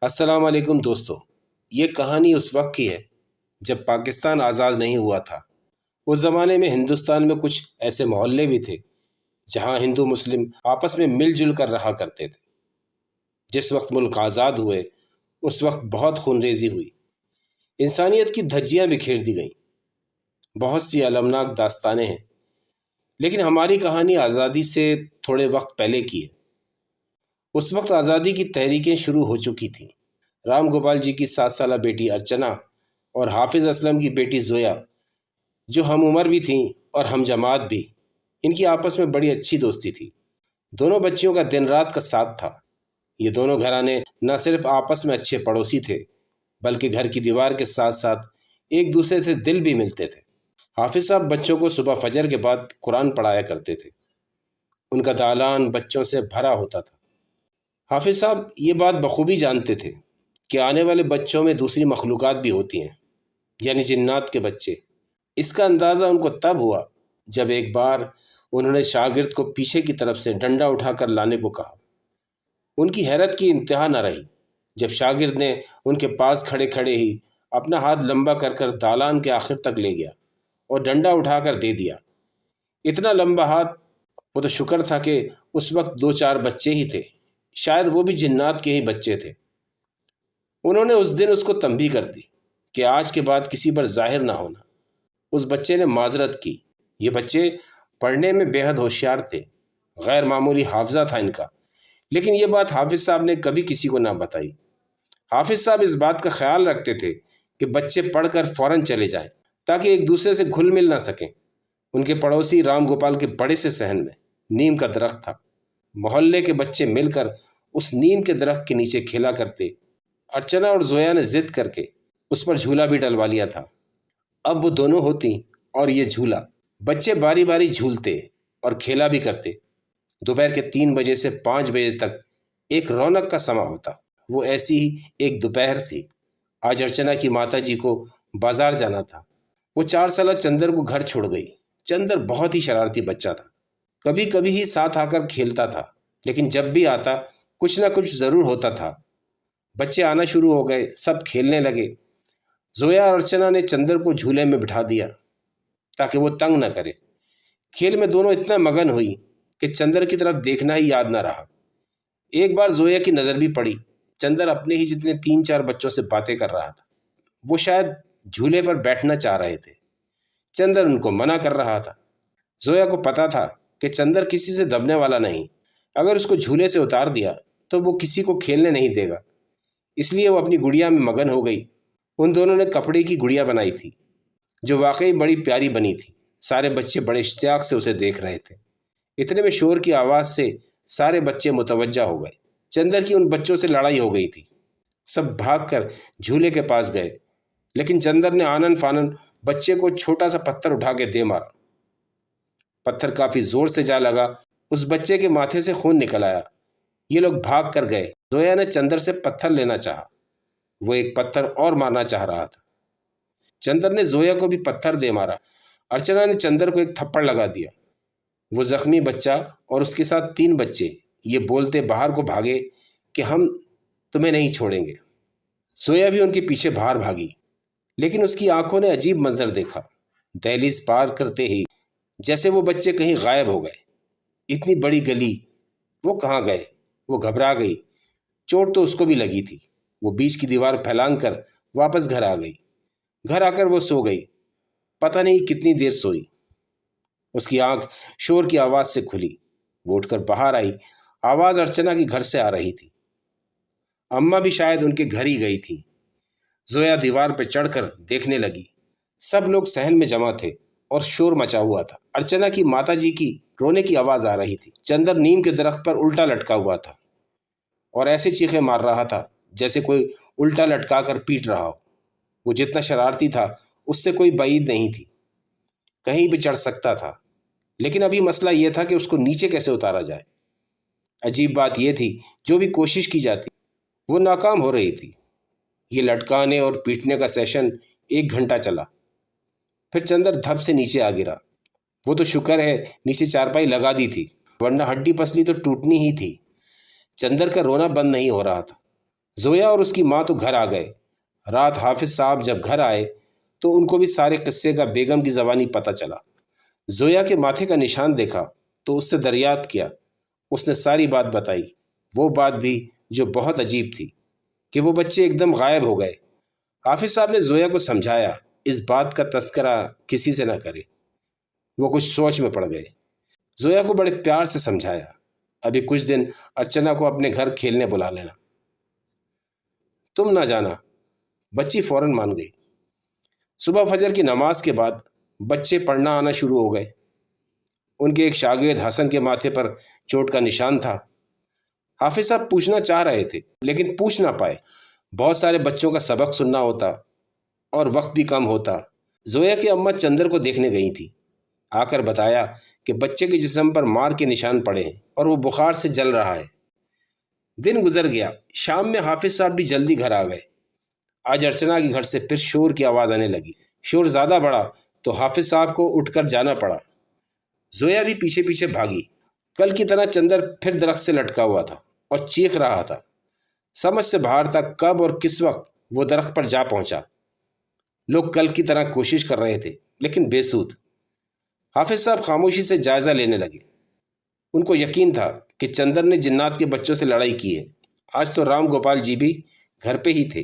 السلام علیکم دوستو، یہ کہانی اس وقت کی ہے جب پاکستان آزاد نہیں ہوا تھا۔ اس زمانے میں ہندوستان میں کچھ ایسے محلے بھی تھے جہاں ہندو مسلم آپس میں مل جل کر رہا کرتے تھے۔ جس وقت ملک آزاد ہوئے اس وقت بہت خون ریزی ہوئی، انسانیت کی دھجیاں بکھیر دی گئیں، بہت سی المناک داستانیں ہیں۔ لیکن ہماری کہانی آزادی سے تھوڑے وقت پہلے کی ہے۔ اس وقت آزادی کی تحریکیں شروع ہو چکی تھیں۔ رام گوپال جی کی 7 سالہ بیٹی ارچنا اور حافظ اسلم کی بیٹی زویا، جو ہم عمر بھی تھیں اور ہم جماعت بھی، ان کی آپس میں بڑی اچھی دوستی تھی۔ دونوں بچیوں کا دن رات کا ساتھ تھا۔ یہ دونوں گھرانے نہ صرف آپس میں اچھے پڑوسی تھے بلکہ گھر کی دیوار کے ساتھ ساتھ ایک دوسرے سے دل بھی ملتے تھے۔ حافظ صاحب بچوں کو صبح فجر کے بعد قرآن پڑھایا کرتے تھے۔ ان کا دالان بچوں سے بھرا ہوتا تھا۔ حافظ صاحب یہ بات بخوبی جانتے تھے کہ آنے والے بچوں میں دوسری مخلوقات بھی ہوتی ہیں، یعنی جنات کے بچے۔ اس کا اندازہ ان کو تب ہوا جب ایک بار انہوں نے شاگرد کو پیچھے کی طرف سے ڈنڈا اٹھا کر لانے کو کہا۔ ان کی حیرت کی انتہا نہ رہی جب شاگرد نے ان کے پاس کھڑے کھڑے ہی اپنا ہاتھ لمبا کر کر دالان کے آخر تک لے گیا اور ڈنڈا اٹھا کر دے دیا۔ اتنا لمبا ہاتھ! وہ تو شکر تھا کہ اس وقت 2-4 بچے ہی تھے، شاید وہ بھی جنات کے ہی بچے تھے۔ انہوں نے اس دن اس کو تنبیہ کر دی کہ آج کے بعد کسی پر ظاہر نہ ہونا۔ اس بچے نے معذرت کی۔ یہ بچے پڑھنے میں بے حد ہوشیار تھے، غیر معمولی حافظہ تھا ان کا، لیکن یہ بات حافظ صاحب نے کبھی کسی کو نہ بتائی۔ حافظ صاحب اس بات کا خیال رکھتے تھے کہ بچے پڑھ کر فوراً چلے جائیں تاکہ ایک دوسرے سے گھل مل نہ سکیں۔ ان کے پڑوسی رام گوپال کے بڑے سے صحن میں نیم کا درخت تھا۔ محلے کے بچے مل کر اس نیم کے درخت کے نیچے کھیلا کرتے۔ ارچنا اور زویا نے ضد کر کے اس پر جھولا بھی ڈلوا لیا تھا۔ اب وہ دونوں ہوتی اور یہ جھولا، بچے باری باری جھولتے اور کھیلا بھی کرتے۔ دوپہر کے 3 بجے سے 5 بجے تک ایک رونق کا سماں ہوتا۔ وہ ایسی ہی ایک دوپہر تھی۔ آج ارچنا کی ماتا جی کو بازار جانا تھا۔ وہ 4 سالہ چندر کو گھر چھوڑ گئی۔ چندر بہت ہی شرارتی بچہ تھا، کبھی کبھی ہی ساتھ آ کر کھیلتا تھا، لیکن جب بھی آتا کچھ نہ کچھ ضرور ہوتا تھا۔ بچے آنا شروع ہو گئے، سب کھیلنے لگے۔ زویا اور ارچنا نے چندر کو جھولے میں بٹھا دیا تاکہ وہ تنگ نہ کرے۔ کھیل میں دونوں اتنا مگن ہوئی کہ چندر کی طرف دیکھنا ہی یاد نہ رہا۔ ایک بار زویا کی نظر بھی پڑی۔ چندر اپنے ہی جتنے 3-4 بچوں سے باتیں کر رہا تھا۔ وہ شاید جھولے پر بیٹھنا چاہ رہے تھے۔ چندر ان کو منع کر رہا تھا۔ زویا کو پتا تھا کہ چندر کسی سے دبنے والا نہیں، اگر اس کو جھولے سے اتار دیا تو وہ کسی کو کھیلنے نہیں دے گا، اس لیے وہ اپنی گڑیا میں مگن ہو گئی۔ ان دونوں نے کپڑے کی گڑیا بنائی تھی جو واقعی بڑی پیاری بنی تھی۔ سارے بچے بڑے اشتیاق سے اسے دیکھ رہے تھے۔ اتنے میں شور کی آواز سے سارے بچے متوجہ ہو گئے۔ چندر کی ان بچوں سے لڑائی ہو گئی تھی۔ سب بھاگ کر جھولے کے پاس گئے، لیکن چندر نے آنن فانن بچے کو چھوٹا سا پتھر اٹھا کے دے مارا۔ پتھر کافی زور سے جا لگا، اس بچے کے ماتھے سے خون نکل آیا۔ یہ لوگ بھاگ کر گئے۔ زویا نے چندر سے پتھر لینا چاہا، وہ ایک پتھر اور مارنا چاہ رہا تھا۔ چندر نے زویا کو بھی پتھر دے مارا۔ ارچنا نے چندر کو ایک تھپڑ لگا دیا۔ وہ زخمی بچہ اور اس کے ساتھ 3 بچے یہ بولتے باہر کو بھاگے کہ ہم تمہیں نہیں چھوڑیں گے۔ زویا بھی ان کے پیچھے باہر بھاگی، لیکن اس کی آنکھوں نے عجیب منظر دیکھا۔ دہلیز پار کرتے ہی جیسے وہ بچے کہیں غائب ہو گئے۔ اتنی بڑی گلی، وہ کہاں گئے؟ وہ گھبرا گئی۔ چوٹ تو اس کو بھی لگی تھی۔ وہ بیچ کی دیوار پھیلانگ کر واپس گھر آ گئی۔ گھر آ کر وہ سو گئی۔ پتہ نہیں کتنی دیر سوئی۔ اس کی آنکھ شور کی آواز سے کھلی۔ وہ اٹھ کر باہر آئی۔ آواز ارچنا کی گھر سے آ رہی تھی۔ اماں بھی شاید ان کے گھر ہی گئی تھی۔ زویا دیوار پہ چڑھ کر دیکھنے لگی۔ سب لوگ صحن میں جمع تھے اور شور مچا ہوا تھا۔ ارچنا کی ماتا جی کی رونے کی آواز آ رہی تھی۔ چندر نیم کے درخت پر الٹا لٹکا ہوا تھا اور ایسے چیخیں مار رہا تھا جیسے کوئی الٹا لٹکا کر پیٹ رہا ہو۔ وہ جتنا شرارتی تھا اس سے کوئی بعید نہیں تھی، کہیں بھی چڑھ سکتا تھا، لیکن ابھی مسئلہ یہ تھا کہ اس کو نیچے کیسے اتارا جائے۔ عجیب بات یہ تھی، جو بھی کوشش کی جاتی وہ ناکام ہو رہی تھی۔ یہ لٹکانے اور پیٹنے کا سیشن 1 گھنٹہ چلا، پھر چندر دھپ سے نیچے آ گرا۔ وہ تو شکر ہے نیچے چارپائی لگا دی تھی، ورنہ ہڈی پسلی تو ٹوٹنی ہی تھی۔ چندر کا رونا بند نہیں ہو رہا تھا۔ زویا اور اس کی ماں تو گھر آ گئے۔ رات حافظ صاحب جب گھر آئے تو ان کو بھی سارے قصے کا بیگم کی زبانی پتہ چلا۔ زویا کے ماتھے کا نشان دیکھا تو اس سے دریافت کیا۔ اس نے ساری بات بتائی، وہ بات بھی جو بہت عجیب تھی کہ وہ بچے ایک دم غائب ہو گئے۔ حافظ صاحب نے زویا کو سمجھایا اس بات کا تذکرہ کسی سے نہ کرے۔ وہ کچھ سوچ میں پڑ گئے۔ زویا کو بڑے پیار سے سمجھایا، ابھی کچھ دن ارچنا کو اپنے گھر کھیلنے بلا لینا، تم نہ جانا۔ بچی فوراً مان گئی۔ صبح فجر کی نماز کے بعد بچے پڑھنا آنا شروع ہو گئے۔ ان کے ایک شاگرد حسن کے ماتھے پر چوٹ کا نشان تھا۔ حافظ صاحب پوچھنا چاہ رہے تھے لیکن پوچھ نہ پائے، بہت سارے بچوں کا سبق سننا ہوتا اور وقت بھی کم ہوتا۔ زویا کی اماں چندر کو دیکھنے گئی تھی، آ کر بتایا کہ بچے کے جسم پر مار کے نشان پڑے ہیں اور وہ بخار سے جل رہا ہے۔ دن گزر گیا۔ شام میں حافظ صاحب بھی جلدی گھر آ گئے۔ آج ارچنا کے گھر سے پھر شور کی آواز آنے لگی۔ شور زیادہ بڑھا تو حافظ صاحب کو اٹھ کر جانا پڑا۔ زویا بھی پیچھے پیچھے بھاگی۔ کل کی طرح چندر پھر درخت سے لٹکا ہوا تھا اور چیخ رہا تھا۔ سمجھ سے باہر تھا کب اور کس وقت وہ درخت پر جا پہنچا۔ لوگ کل کی طرح کوشش کر رہے تھے لیکن بے سود۔ حافظ صاحب خاموشی سے جائزہ لینے لگے۔ ان کو یقین تھا کہ چندر نے جنات کے بچوں سے لڑائی کی ہے۔ آج تو رام گوپال جی بھی گھر پہ ہی تھے۔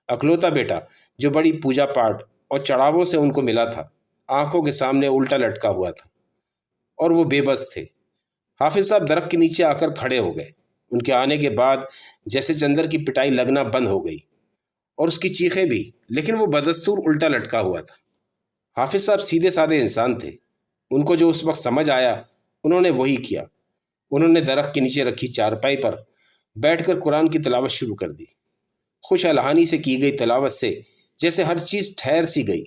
اکلوتا بیٹا جو بڑی پوجا پاٹ اور چڑھاووں سے ان کو ملا تھا، آنکھوں کے سامنے الٹا لٹکا ہوا تھا اور وہ بے بس تھے۔ حافظ صاحب درخت کے نیچے آ کر کھڑے ہو گئے۔ ان کے آنے کے بعد جیسے چندر کی پٹائی لگنا بند ہو گئی اور اس کی چیخیں بھی، لیکن وہ بدستور الٹا لٹکا ہوا تھا۔ حافظ صاحب سیدھے سادے انسان تھے۔ ان کو جو اس وقت سمجھ آیا انہوں نے وہی کیا۔ انہوں نے درخت کے نیچے رکھی چارپائی پر بیٹھ کر قرآن کی تلاوت شروع کر دی۔ خوش الحانی سے کی گئی تلاوت سے جیسے ہر چیز ٹھہر سی گئی،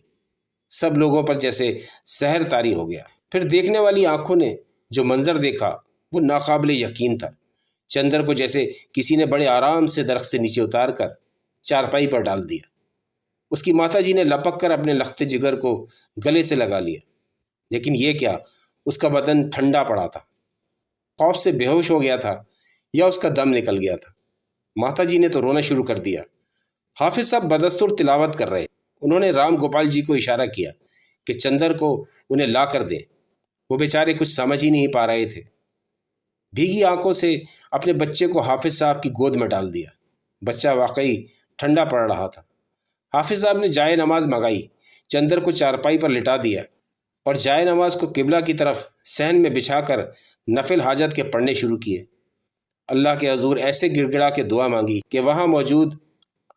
سب لوگوں پر جیسے سحر طاری ہو گیا۔ پھر دیکھنے والی آنکھوں نے جو منظر دیکھا وہ ناقابل یقین تھا۔ چندر کو جیسے کسی نے بڑے آرام سے درخت سے نیچے اتار کر چارپائی پر ڈال دیا۔ اس کی ماتا جی نے لپک کر اپنے لخت جگر کو گلے سے لگا لیا، لیکن یہ کیا، اس کا بدن ٹھنڈا پڑا تھا۔ خوف سے بے ہوش ہو گیا تھا یا اس کا دم نکل گیا تھا۔ ماتا جی نے تو رونا شروع کر دیا۔ حافظ صاحب بدستور تلاوت کر رہے۔ انہوں نے رام گوپال جی کو اشارہ کیا کہ چندر کو انہیں لا کر دیں۔ وہ بیچارے کچھ سمجھ ہی نہیں پا رہے تھے۔ بھیگی آنکھوں سے اپنے بچے کو حافظ صاحب کی گود میں ڈال دیا۔ بچہ واقعی ٹھنڈا پڑ رہا تھا۔ حافظ صاحب نے جائے نماز منگائی، چندر کو چارپائی پر لٹا دیا اور جائے نماز کو قبلہ کی طرف صحن میں بچھا کر نفل حاجت کے پڑھنے شروع کیے۔ اللہ کے حضور ایسے گڑ گڑا کے دعا مانگی کہ وہاں موجود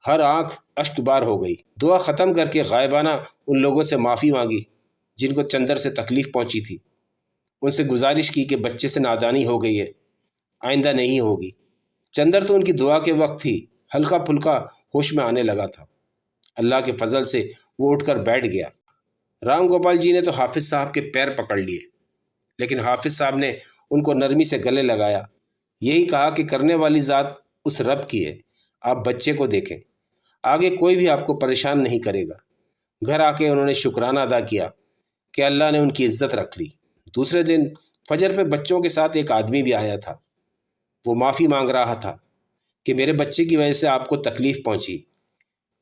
ہر آنکھ اشک بار ہو گئی۔ دعا ختم کر کے غائبانہ ان لوگوں سے معافی مانگی جن کو چندر سے تکلیف پہنچی تھی۔ ان سے گزارش کی کہ بچے سے نادانی ہو گئی ہے، آئندہ نہیں ہوگی۔ چندر تو ان کی دعا کے وقت ہی ہلکا پھلکا ہوش میں آنے لگا تھا۔ اللہ کے فضل سے وہ اٹھ کر بیٹھ گیا۔ رام گوپال جی نے تو حافظ صاحب کے پیر پکڑ لیے، لیکن حافظ صاحب نے ان کو نرمی سے گلے لگایا، یہی کہا کہ کرنے والی ذات اس رب کی ہے، آپ بچے کو دیکھیں، آگے کوئی بھی آپ کو پریشان نہیں کرے گا۔ گھر آ کے انہوں نے شکرانہ ادا کیا کہ اللہ نے ان کی عزت رکھ لی۔ دوسرے دن فجر پہ بچوں کے ساتھ ایک آدمی بھی آیا تھا۔ وہ معافی مانگ رہا تھا کہ میرے بچے کی وجہ سے آپ کو تکلیف پہنچی،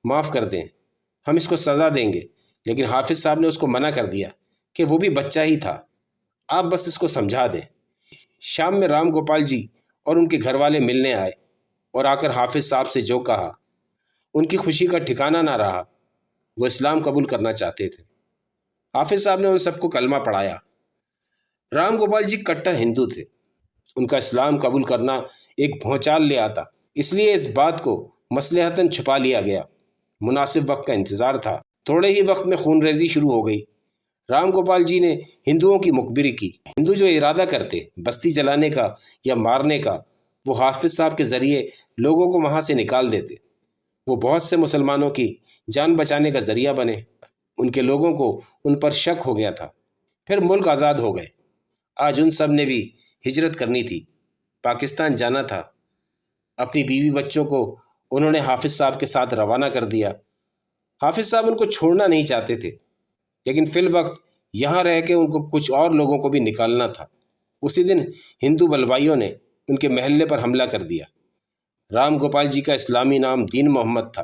معاف کر دیں، ہم اس کو سزا دیں گے۔ لیکن حافظ صاحب نے اس کو منع کر دیا کہ وہ بھی بچہ ہی تھا، آپ بس اس کو سمجھا دیں۔ شام میں رام گوپال جی اور ان کے گھر والے ملنے آئے اور آ کر حافظ صاحب سے جو کہا ان کی خوشی کا ٹھکانہ نہ رہا۔ وہ اسلام قبول کرنا چاہتے تھے۔ حافظ صاحب نے ان سب کو کلمہ پڑھایا۔ رام گوپال جی کٹر ہندو تھے۔ ان کا اسلام قبول کرنا ایک بھونچال لے آتا، اس لیے اس بات کو مصلحتاً چھپا لیا گیا۔ مناسب وقت کا انتظار تھا۔ تھوڑے ہی وقت میں خون ریزی شروع ہو گئی۔ رام گوپال جی نے ہندوؤں کی مخبری کی۔ ہندو جو ارادہ کرتے بستی جلانے کا یا مارنے کا، وہ حافظ صاحب کے ذریعے لوگوں کو وہاں سے نکال دیتے۔ وہ بہت سے مسلمانوں کی جان بچانے کا ذریعہ بنے۔ ان کے لوگوں کو ان پر شک ہو گیا تھا۔ پھر ملک آزاد ہو گئے۔ آج ان سب نے بھی ہجرت کرنی تھی، پاکستان جانا تھا۔ اپنی بیوی بچوں کو انہوں نے حافظ صاحب کے ساتھ روانہ کر دیا۔ حافظ صاحب ان کو چھوڑنا نہیں چاہتے تھے، لیکن فی الوقت یہاں رہ کے ان کو کچھ اور لوگوں کو بھی نکالنا تھا۔ اسی دن ہندو بلوائیوں نے ان کے محلے پر حملہ کر دیا۔ رام گوپال جی کا اسلامی نام دین محمد تھا۔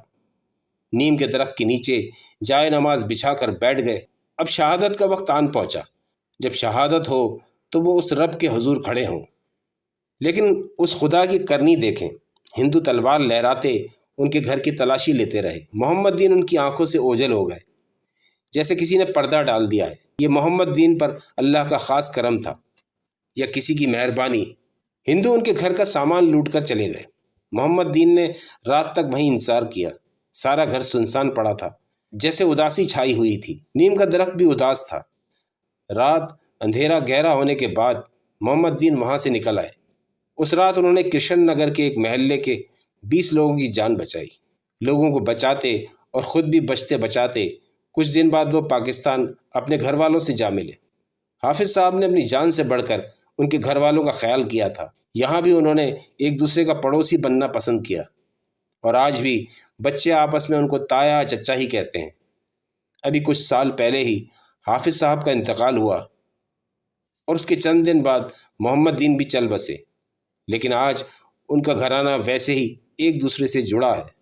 نیم کے درخت کے نیچے جائے نماز بچھا کر بیٹھ گئے۔ اب شہادت کا وقت آن پہنچا۔ جب شہادت ہو تو وہ اس رب کے حضور کھڑے ہوں، لیکن اس خدا کی کرنی دیکھیں۔ ہندو تلوار لہراتے ان کے گھر کی تلاشی لیتے رہے۔ محمد دین ان کی آنکھوں سے اوجھل ہو گئے، جیسے کسی نے پردہ ڈال دیا ہے۔ یہ محمد دین پر اللہ کا خاص کرم تھا یا کسی کی مہربانی؟ ہندو ان کے گھر کا سامان لوٹ کر چلے گئے۔ محمد دین نے رات تک وہیں انتظار کیا۔ سارا گھر سنسان پڑا تھا، جیسے اداسی چھائی ہوئی تھی۔ نیم کا درخت بھی اداس تھا۔ رات اندھیرا گہرا ہونے کے بعد محمد دین وہاں سے نکل آئے۔ اس رات انہوں نے کرشن نگر کے ایک محلے کے 20 لوگوں کی جان بچائی۔ لوگوں کو بچاتے اور خود بھی بچتے بچاتے کچھ دن بعد وہ پاکستان اپنے گھر والوں سے جا ملے۔ حافظ صاحب نے اپنی جان سے بڑھ کر ان کے گھر والوں کا خیال کیا تھا۔ یہاں بھی انہوں نے ایک دوسرے کا پڑوسی بننا پسند کیا، اور آج بھی بچے آپس میں ان کو تایا چچا ہی کہتے ہیں۔ ابھی کچھ سال پہلے ہی حافظ صاحب کا انتقال ہوا، اور اس کے چند دن بعد محمد دین بھی چل بسے، لیکن آج ان کا گھرانہ ویسے ہی ایک دوسرے سے جڑا ہے۔